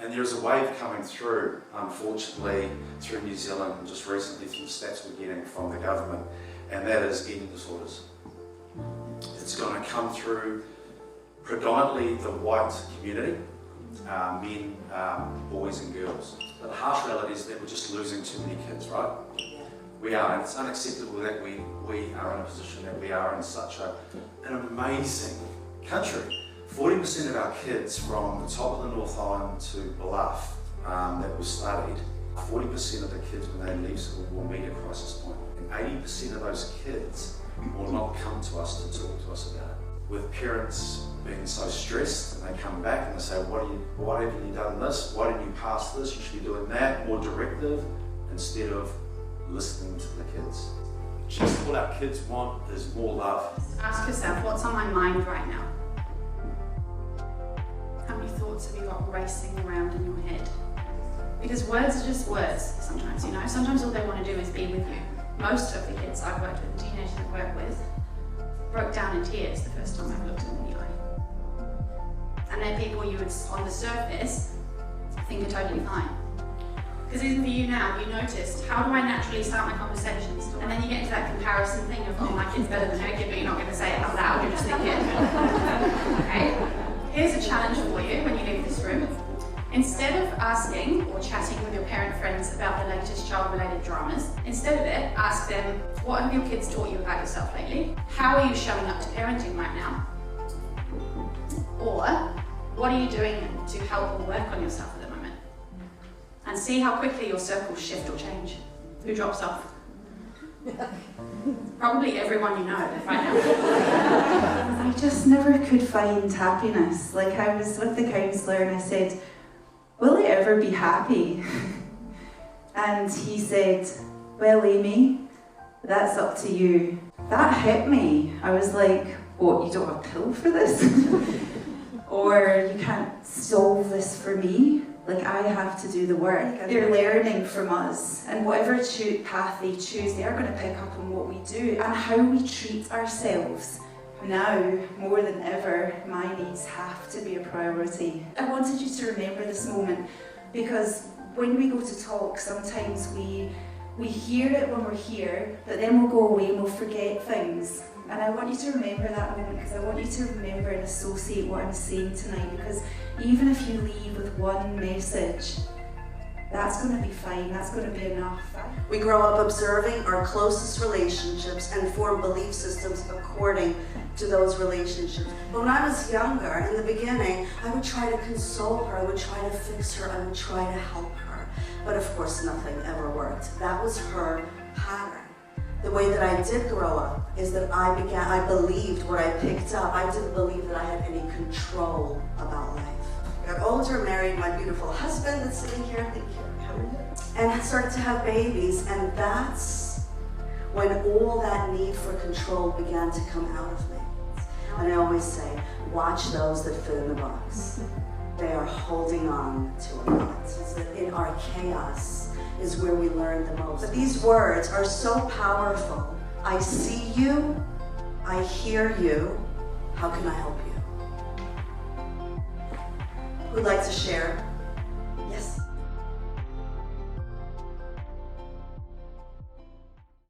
And there's a wave coming through, unfortunately, through New Zealand and just recently through stats we're getting from the government, and that is eating disorders. It's going to come through predominantly the white community, men, boys and girls. But the harsh reality is that we're just losing too many kids, right? We are, and it's unacceptable that we are in a position that we are in such an amazing country. 40% of our kids from the top of the North Island to Bluff that was studied, 40% of the kids when they leave school will meet a crisis point. And 80% of those kids will not come to us to talk to us about it. With parents being so stressed and they come back and they say, why haven't you done this? Why didn't you pass this? You should be doing that, more directive, instead of listening to the kids. Just all our kids want is more love. Ask yourself, what's on my mind right now? How many thoughts have you got racing around in your head? Because words are just words sometimes, you know. Sometimes all they want to do is be with you. Most of the kids I've worked with, teenagers I've worked with, broke down in tears the first time I looked them in the eye. And they're people you would, on the surface, think are totally fine. Because even for you now, you noticed, how do I naturally start my conversations? And then you get into that comparison thing of, oh, my kid's better than her kid, but you're not going to say it out loud, you're just thinking. Okay? Here's a challenge for you when you leave this room. Instead of asking or chatting with your parent friends about the latest child-related dramas, instead of it, ask them, what have your kids taught you about yourself lately? How are you showing up to parenting right now? Or, what are you doing to help or work on yourself at the moment? And see how quickly your circles shift or change. Who drops off? Probably everyone you know right now. I just never could find happiness. Like, I was with the counsellor and I said, will I ever be happy? And he said, well, Amy, that's up to you. That hit me. I was like, what, you don't have a pill for this? Or you can't solve this for me? Like, I have to do the work. They're learning from us, and whatever path they choose, they are going to pick up on what we do and how we treat ourselves. Now, more than ever, my needs have to be a priority. I wanted you to remember this moment, because when we go to talk, sometimes we hear it when we're here, but then we'll go away and we'll forget things. And I want you to remember that moment, because I want you to remember and associate what I'm saying tonight, because even if you leave with one message, that's going to be fine, that's going to be enough. We grow up observing our closest relationships and form belief systems according to those relationships. But when I was younger, in the beginning, I would try to console her, I would try to fix her, I would try to help her. But of course, nothing ever worked. That was her pattern. The way that I did grow up is that I believed what I picked up. I didn't believe that I had any control about life. I got older, married my beautiful husband that's sitting here, thank you, and started to have babies, and that's when all that need for control began to come out of me. And I always say, watch those that fit in the box. They are holding on to a lot. It's that in our chaos is where we learn the most. But these words are so powerful. I see you, I hear you, how can I help you? Who'd like to share?